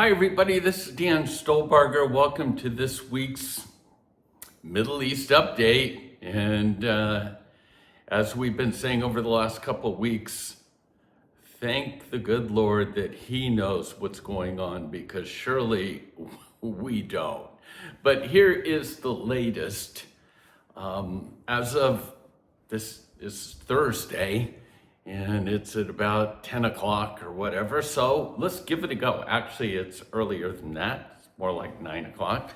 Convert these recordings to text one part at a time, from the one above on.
Hi, everybody. This is Dan Stolbarger. Welcome to this week's Middle East update. And as we've been saying over the last couple of weeks, thank the good Lord that He knows what's going on, because surely we don't. But here is the latest. As of this is Thursday, and it's at about 10 o'clock or whatever. So let's give it a go. Actually, it's earlier than that. It's more like 9 o'clock.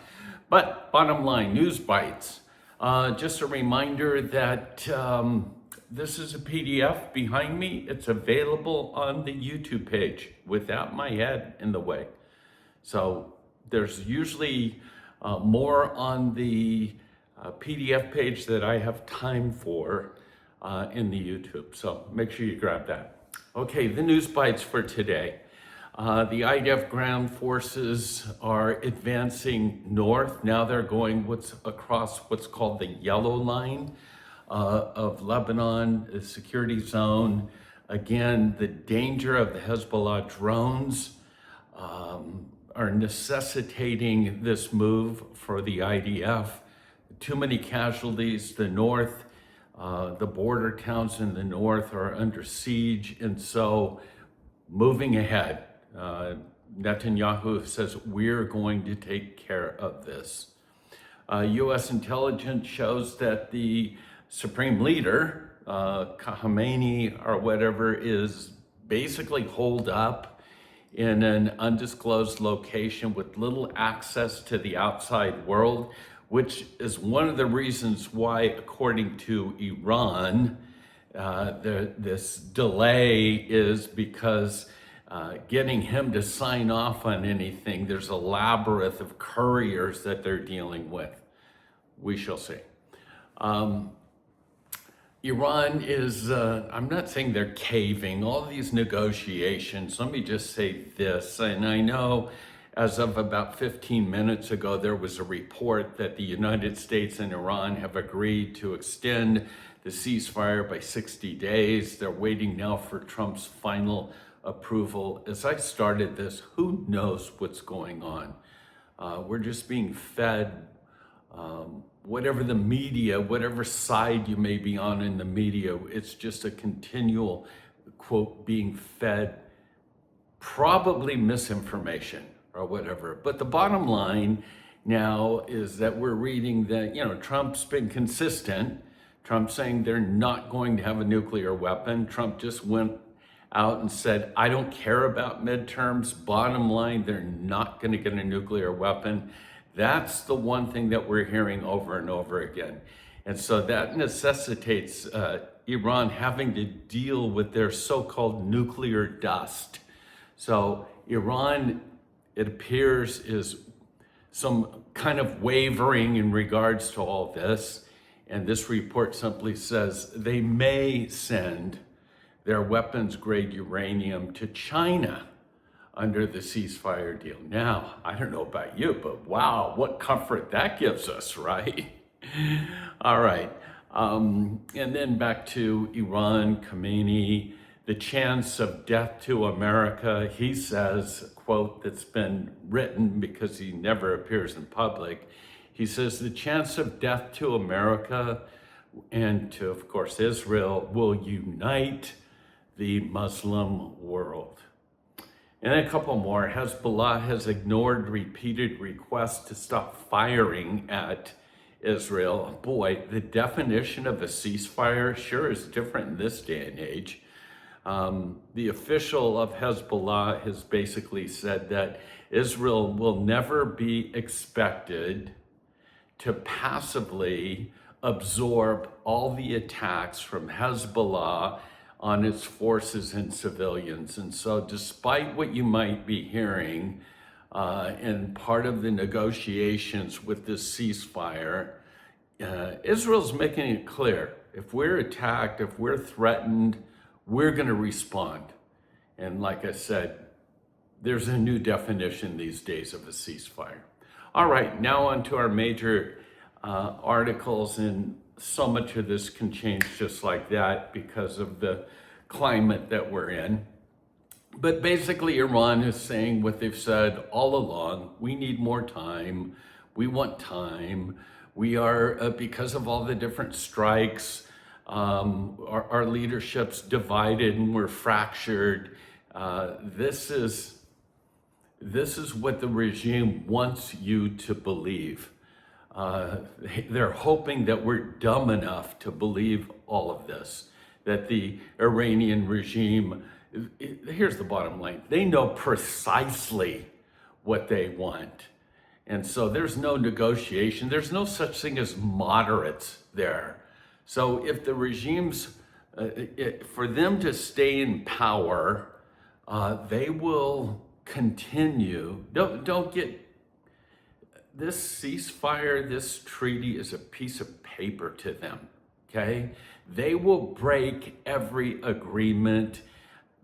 But bottom line, news bites. Just a reminder that this is a PDF behind me. It's available on the YouTube page without my head in the way. So there's usually more on the PDF page that I have time for in the YouTube. So make sure you grab that. Okay, the news bites for today. The IDF ground forces are advancing north. Now they're going across what's called the yellow line of Lebanon, the security zone. Again, the danger of the Hezbollah drones are necessitating this move for the IDF. Too many casualties. The north, the border towns in the north are under siege, and so moving ahead. Netanyahu says we're going to take care of this. U.S. intelligence shows that the supreme leader, Khamenei or whatever, is basically holed up in an undisclosed location with little access to the outside world, which is one of the reasons why, according to Iran, this delay is because getting him to sign off on anything, there's a labyrinth of couriers that they're dealing with. We shall see. Iran is, I'm not saying they're caving, all these negotiations. Let me just say this, and I know as of about 15 minutes ago, there was a report that the United States and Iran have agreed to extend the ceasefire by 60 days. They're waiting now for Trump's final approval. As I started this, who knows what's going on? We're just being fed whatever the media, whatever side you may be on in the media, it's just a continual, quote, being fed probably misinformation or whatever. But the bottom line now is that we're reading that, Trump's been consistent. Trump's saying they're not going to have a nuclear weapon. Trump just went out and said, I don't care about midterms. Bottom line, they're not going to get a nuclear weapon. That's the one thing that we're hearing over and over again. And so that necessitates Iran having to deal with their so-called nuclear dust. So Iran, it appears, is some kind of wavering in regards to all this. And this report simply says they may send their weapons-grade uranium to China under the ceasefire deal. Now, I don't know about you, but wow, what comfort that gives us, right? All right. And then back to Iran, Khamenei, the chance of death to America. He says, quote, that's been written because he never appears in public. He says, the chance of death to America and to, of course, Israel will unite the Muslim world. And a couple more. Hezbollah has ignored repeated requests to stop firing at Israel. Boy, the definition of a ceasefire sure is different in this day and age. The official of Hezbollah has basically said that Israel will never be expected to passively absorb all the attacks from Hezbollah on its forces and civilians. And so despite what you might be hearing in part of the negotiations with this ceasefire, Israel's making it clear, if we're attacked, if we're threatened, we're going to respond. And like I said, there's a new definition these days of a ceasefire. All right, now on to our major articles, and so much of this can change just like that because of the climate that we're in. But basically, Iran is saying what they've said all along. We need more time. We want time. We are, because of all the different strikes, our leadership's divided and we're fractured. This is what the regime wants you to believe. They're hoping that we're dumb enough to believe all of this, that the Iranian regime, here's the bottom line, they know precisely what they want. And so there's no negotiation. There's no such thing as moderates there. So if the regimes, for them to stay in power, they will continue. Don't get, this ceasefire, this treaty is a piece of paper to them, okay? They will break every agreement.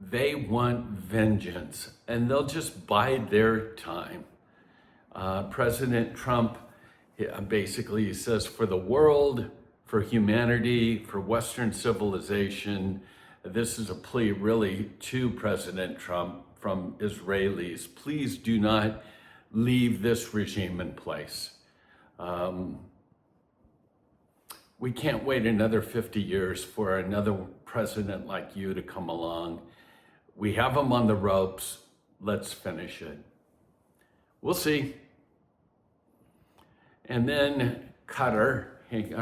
They want vengeance, and they'll just bide their time. President Trump basically says, for the world, for humanity, for Western civilization, this is a plea really to President Trump from Israelis. Please do not leave this regime in place. We can't wait another 50 years for another president like you to come along. We have them on the ropes. Let's finish it. We'll see. And then Qatar,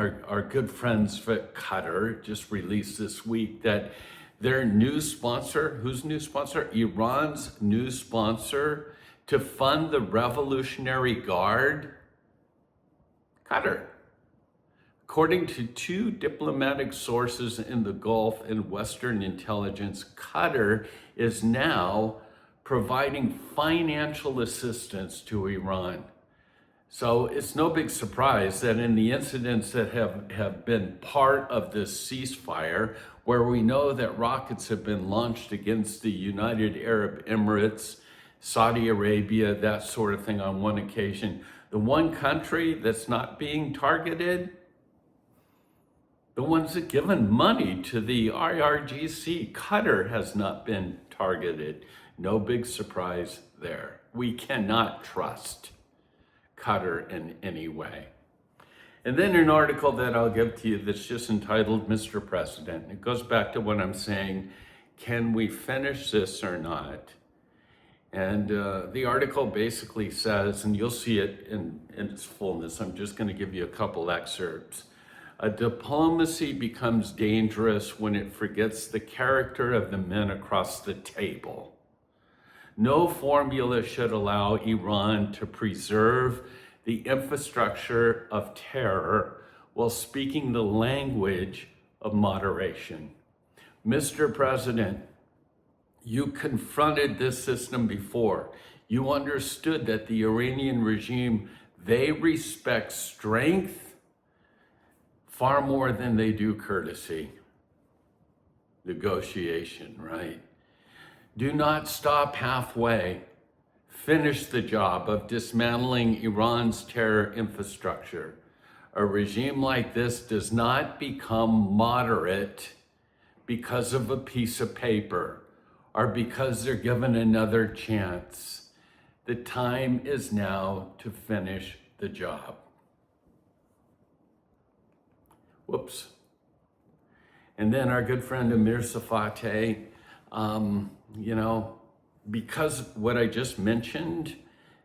our good friends at Qatar just released this week that their new sponsor, whose new sponsor? Iran's new sponsor to fund the Revolutionary Guard, Qatar. According to two diplomatic sources in the Gulf and Western intelligence, Qatar is now providing financial assistance to Iran. So it's no big surprise that in the incidents that have been part of this ceasefire, where we know that rockets have been launched against the United Arab Emirates, Saudi Arabia, that sort of thing on one occasion, the one country that's not being targeted, the ones that given money to the IRGC, Qatar has not been targeted. No big surprise there. We cannot trust Qatar in any way. And then an article that I'll give to you that's just entitled Mr. President. It goes back to what I'm saying, can we finish this or not? And the article basically says, and you'll see it in its fullness, I'm just going to give you a couple excerpts. A diplomacy becomes dangerous when it forgets the character of the men across the table. No formula should allow Iran to preserve the infrastructure of terror while speaking the language of moderation. Mr. President, you confronted this system before. You understood that the Iranian regime, they respect strength far more than they do courtesy. Negotiation, right? Do not stop halfway. Finish the job of dismantling Iran's terror infrastructure. A regime like this does not become moderate because of a piece of paper or because they're given another chance. The time is now to finish the job. Whoops. And then our good friend Amir, because what I just mentioned,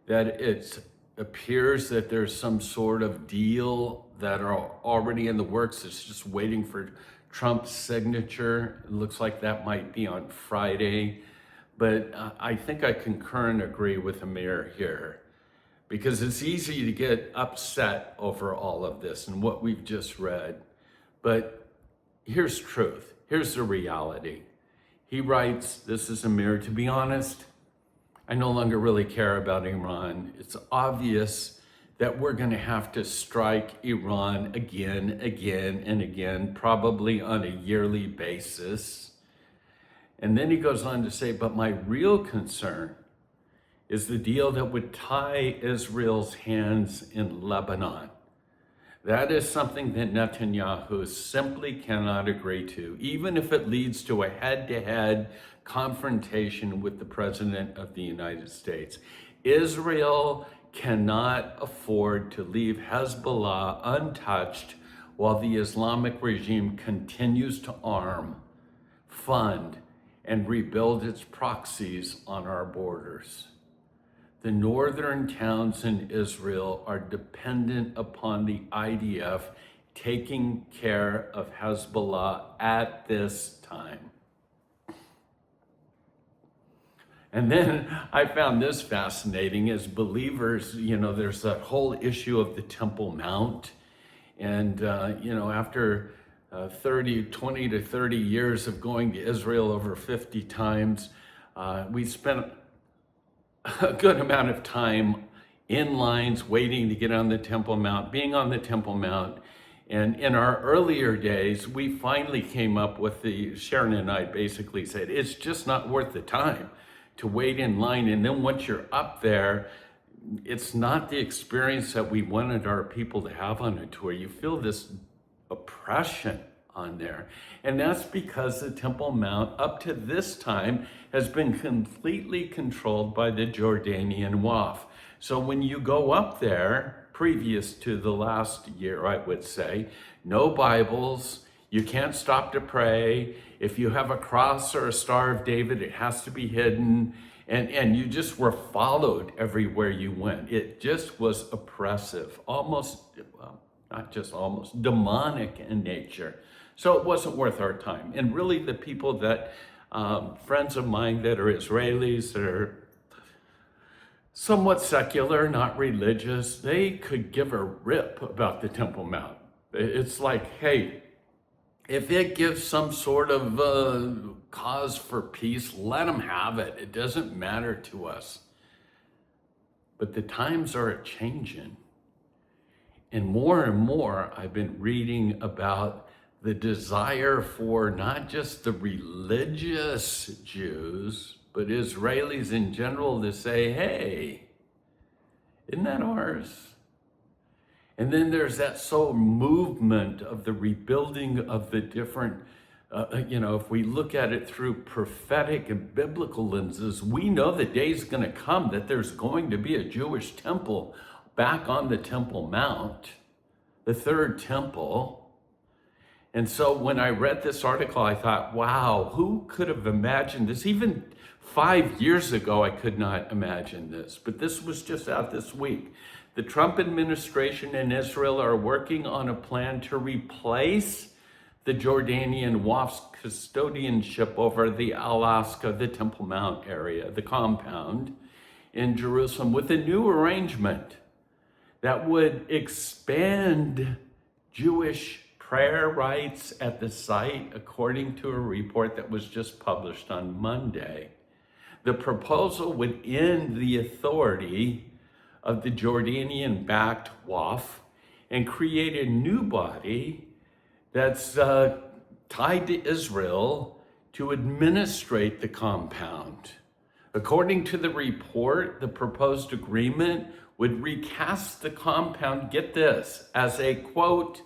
that it appears that there's some sort of deal that are already in the works. It's just waiting for Trump's signature. It looks like that might be on Friday. But I think I concur and agree with Amir here, because it's easy to get upset over all of this and what we've just read. But here's truth. Here's the reality. He writes, this is Amir, to be honest, I no longer really care about Iran. It's obvious that we're going to have to strike Iran again, and again, probably on a yearly basis. And then he goes on to say, but my real concern is the deal that would tie Israel's hands in Lebanon. That is something that Netanyahu simply cannot agree to, even if it leads to a head-to-head confrontation with the President of the United States. Israel cannot afford to leave Hezbollah untouched while the Islamic regime continues to arm, fund, and rebuild its proxies on our borders. The northern towns in Israel are dependent upon the IDF taking care of Hezbollah at this time. And then I found this fascinating. As believers, there's that whole issue of the Temple Mount. And, after 20 to 30 years of going to Israel over 50 times, we spent a good amount of time in lines waiting to get on the Temple Mount, being on the Temple Mount. And in our earlier days, we finally came up with Sharon and I basically said, it's just not worth the time to wait in line. And then once you're up there, it's not the experience that we wanted our people to have on a tour. You feel this oppression on there. And that's because the Temple Mount up to this time has been completely controlled by the Jordanian Waqf. So when you go up there, previous to the last year, I would say, no Bibles, you can't stop to pray. If you have a cross or a Star of David, it has to be hidden. And you just were followed everywhere you went. It just was oppressive, almost, well, not just almost, demonic in nature. So it wasn't worth our time. And really the people that, friends of mine that are Israelis, that are somewhat secular, not religious, they could give a rip about the Temple Mount. It's like, hey, if it gives some sort of cause for peace, let them have it. It doesn't matter to us. But the times are a-changing. And more, I've been reading about the desire for not just the religious Jews, but Israelis in general to say, hey, isn't that ours? And then there's that soul movement of the rebuilding of the different, if we look at it through prophetic and biblical lenses, we know the day's going to come that there's going to be a Jewish temple back on the Temple Mount, the third temple. And so when I read this article, I thought, wow, who could have imagined this? Even 5 years ago, I could not imagine this. But this was just out this week. The Trump administration and Israel are working on a plan to replace the Jordanian Waqf's custodianship over the Alaska, the Temple Mount area, the compound in Jerusalem, with a new arrangement that would expand Jewish prayer rights at the site, according to a report that was just published on Monday. The proposal would end the authority of the Jordanian-backed Waqf and create a new body that's tied to Israel to administrate the compound. According to the report, the proposed agreement would recast the compound, get this, as a, quote,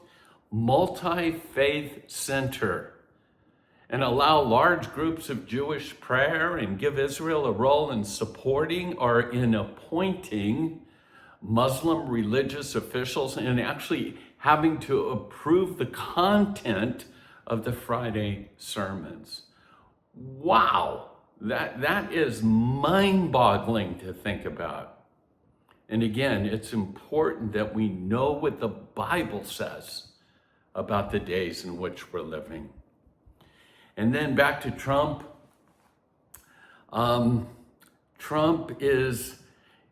multi-faith center, and allow large groups of Jewish prayer and give Israel a role in supporting or in appointing Muslim religious officials and actually having to approve the content of the Friday sermons. Wow, that is mind-boggling to think about. And again, it's important that we know what the Bible says about the days in which we're living. And then back to Trump. Trump is,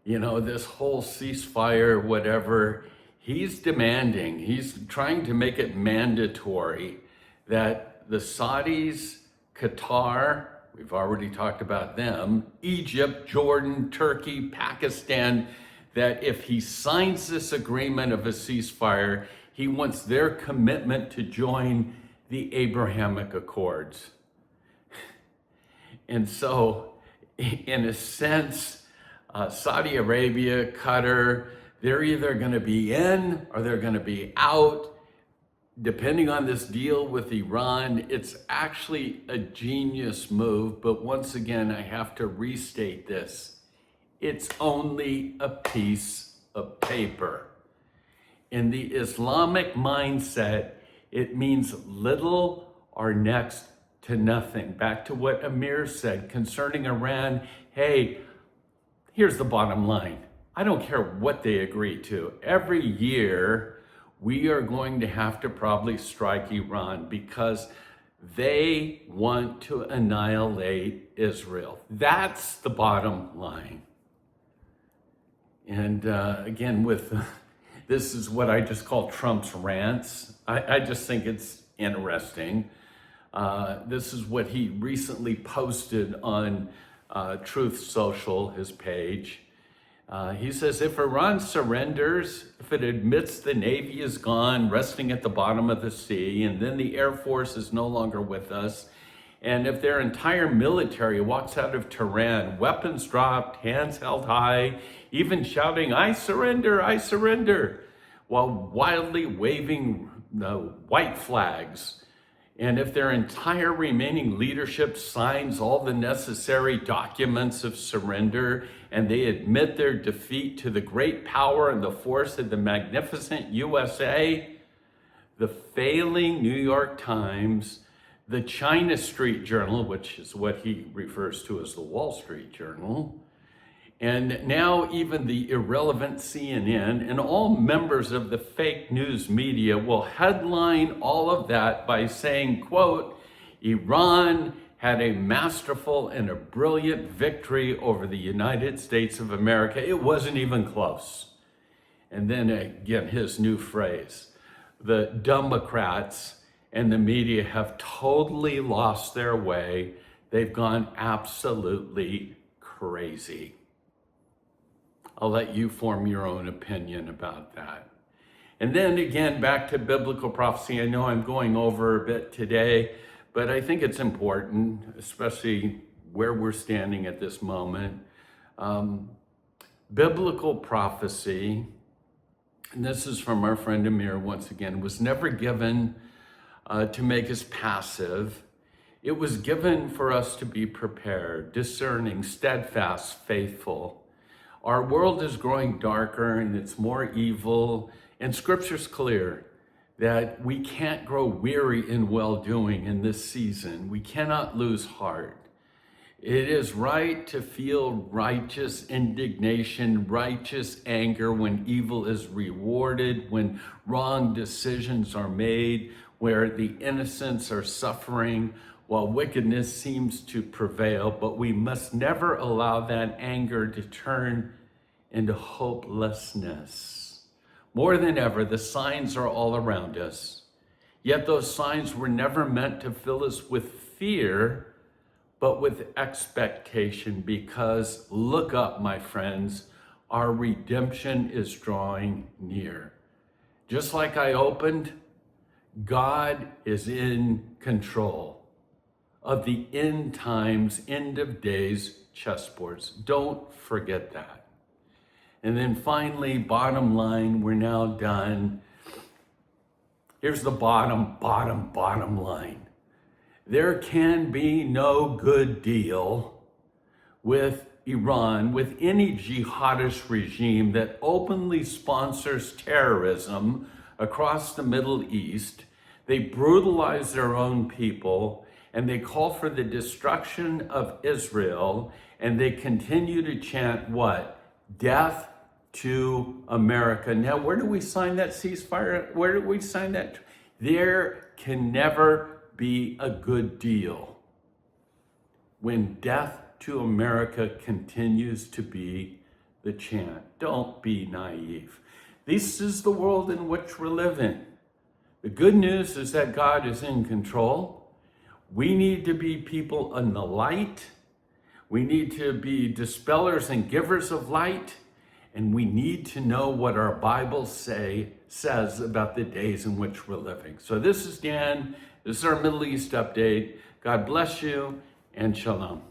this whole ceasefire, whatever, he's trying to make it mandatory that the Saudis, Qatar, we've already talked about them, Egypt, Jordan, Turkey, Pakistan, that if he signs this agreement of a ceasefire, he wants their commitment to join the Abrahamic Accords. And so, in a sense, Saudi Arabia, Qatar, They're either going to be in or they're going to be out. Depending on this deal with Iran, it's actually a genius move. But once again, I have to restate this. It's only a piece of paper. In the Islamic mindset, it means little or next to nothing. Back to what Amir said concerning Iran. Hey, here's the bottom line. I don't care what they agree to. Every year, we are going to have to probably strike Iran because they want to annihilate Israel. That's the bottom line. And again, this is what I just call Trump's rants. I just think it's interesting. This is what he recently posted on Truth Social, his page. He says, if Iran surrenders, if it admits the Navy is gone, resting at the bottom of the sea, and then the Air Force is no longer with us, and if their entire military walks out of Tehran, weapons dropped, hands held high, even shouting, I surrender, while wildly waving the white flags, and if their entire remaining leadership signs all the necessary documents of surrender and they admit their defeat to the great power and the force of the magnificent USA, the failing New York Times, the China Street Journal, which is what he refers to as the Wall Street Journal, and now even the irrelevant CNN and all members of the fake news media will headline all of that by saying, quote, Iran had a masterful and a brilliant victory over the United States of America. It wasn't even close. And then again, his new phrase, the Democrats and the media have totally lost their way. They've gone absolutely crazy. I'll let you form your own opinion about that. And then again, back to biblical prophecy. I know I'm going over a bit today, but I think it's important, especially where we're standing at this moment. Biblical prophecy, and this is from our friend Amir once again, was never given to make us passive. It was given for us to be prepared, discerning, steadfast, faithful. Our world is growing darker and it's more evil, and Scripture's clear that we can't grow weary in well-doing in this season. We cannot lose heart. It is right to feel righteous indignation, righteous anger when evil is rewarded, when wrong decisions are made, where the innocents are suffering while wickedness seems to prevail, but we must never allow that anger to turn into hopelessness. More than ever, the signs are all around us, yet those signs were never meant to fill us with fear, but with expectation, because look up, my friends, our redemption is drawing near. Just like I opened, God is in control of the end times, end of days chessboards. Don't forget that. And then finally, bottom line, we're now done. Here's the bottom line. There can be no good deal with Iran, with any jihadist regime that openly sponsors terrorism across the Middle East. They brutalize their own people, and they call for the destruction of Israel, and they continue to chant what? Death to America. Now, where do we sign that ceasefire? Where do we sign that? There can never be a good deal when death to America continues to be the chant. Don't be naive. This is the world in which we're living. The good news is that God is in control. We need to be people in the light. We need to be dispellers and givers of light. And we need to know what our Bible says about the days in which we're living. So this is Dan. This is our Middle East update. God bless you and shalom.